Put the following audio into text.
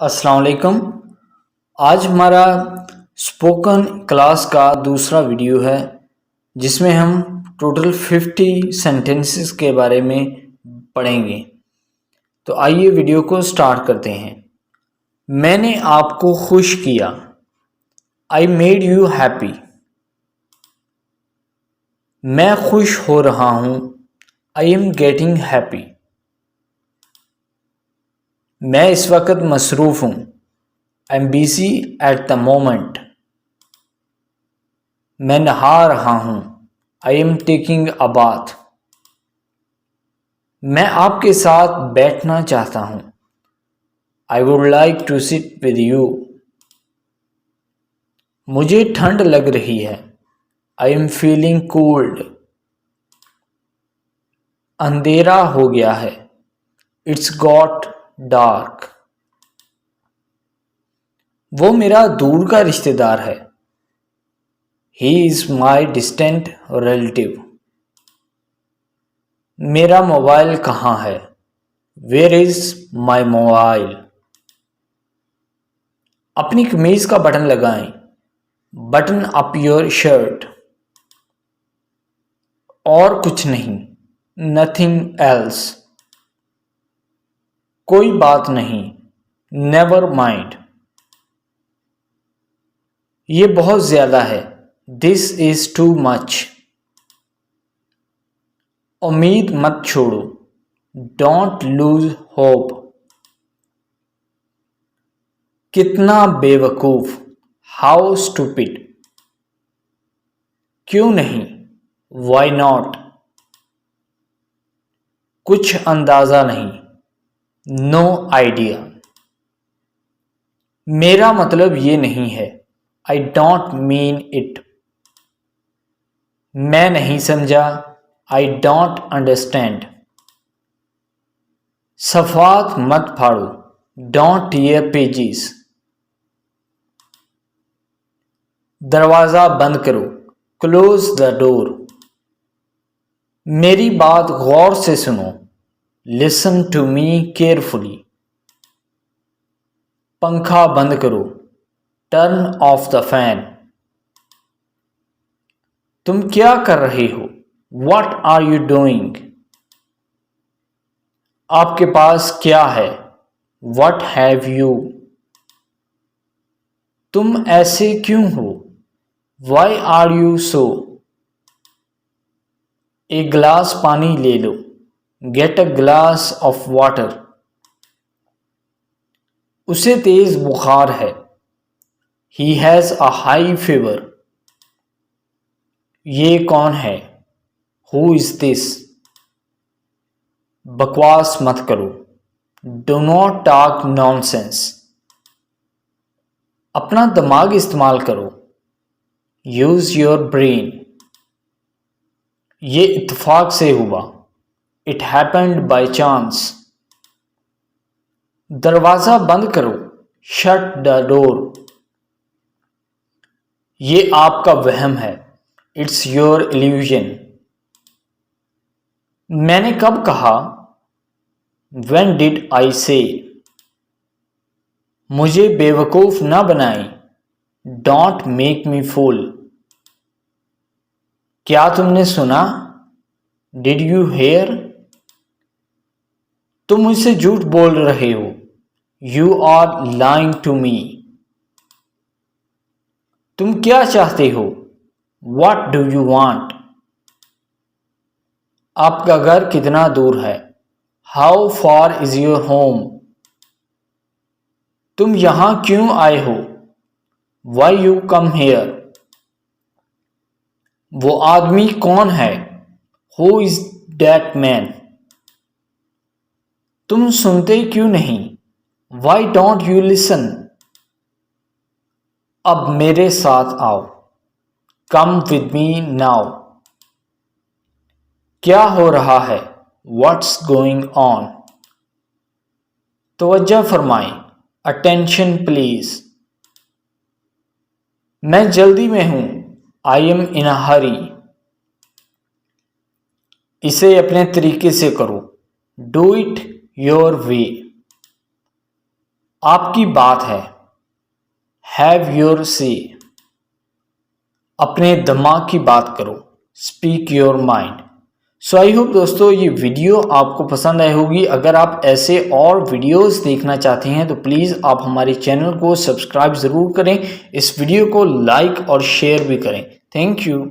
अस्सलाम वालेकुम। आज हमारा स्पोकन क्लास का दूसरा वीडियो है जिसमें हम टोटल 50 सेंटेंसेस के बारे में पढ़ेंगे। तो आइए वीडियो को स्टार्ट करते हैं। मैंने आपको खुश किया। I made you happy. मैं खुश हो रहा हूँ। I am getting happy. मैं इस वक्त मसरूफ़ हूँ। I am busy at the moment. मैं नहा रहा हूँ। I am taking a bath. मैं आपके साथ बैठना चाहता हूँ। I would like to sit with you. मुझे ठंड लग रही है। I am feeling cold. अंधेरा हो गया है। It's got dark. वो मेरा दूर का रिश्तेदार है। He is my distant relative. मेरा मोबाइल कहाँ है? Where is my mobile? अपनी कमीज का बटन लगाएं। Button up your shirt. और कुछ नहीं। Nothing else. कोई बात नहीं। Never mind. ये बहुत ज्यादा है। This is too much. उम्मीद मत छोड़ो। Don't lose hope. कितना बेवकूफ। How stupid. क्यों नहीं? Why not. कुछ अंदाजा नहीं। No idea. मेरा मतलब ये नहीं है। I don't mean it. मैं नहीं समझा। I don't understand. सफ़ात मत फाड़ो। Don't tier pages. दरवाज़ा बंद करो। Close the door. मेरी बात गौर से सुनो। Listen to me carefully. पंखा बंद करो। Turn off the fan. तुम क्या कर रहे हो? What are you doing? आपके पास क्या है? What have you? तुम ऐसे क्यों हो? Why are you so? एक गिलास पानी ले लो। Get a glass of water. उसे तेज बुखार है। He has a high fever. ये कौन है? Who is this? बकवास मत करो। Do not talk nonsense. अपना दिमाग इस्तेमाल करो। Use your brain. ये इत्तेफाक से हुआ। It happened by chance. दरवाज़ा बंद करो। Shut the door. ये आपका वहम है। It's your illusion. मैंने कब कहा? When did I say? मुझे बेवकूफ़ न बनाएं। Don't make me fool. क्या तुमने सुना? Did you hear? तुम मुझसे झूठ बोल रहे हो। You are lying to me. तुम क्या चाहते हो? What do you want? आपका घर कितना दूर है? How far is your home? तुम यहां क्यों आए हो? Why you come here? वो आदमी कौन है? Who is that man? तुम सुनते क्यों नहीं? Why don't you listen? अब मेरे साथ आओ। Come with me now. क्या हो रहा है? What's going on? तवज्जो फरमाएं। Attention please. मैं जल्दी में हूं। I am in a hurry. इसे अपने तरीके से करो। Do it your way. आपकी बात है, हैव योर से, अपने दिमाग की बात करो, speak your mind. So I hope दोस्तों ये वीडियो आपको पसंद आई होगी। अगर आप ऐसे और वीडियोस देखना चाहते हैं तो प्लीज़ आप हमारे चैनल को सब्सक्राइब ज़रूर करें, इस वीडियो को लाइक और शेयर भी करें। Thank you.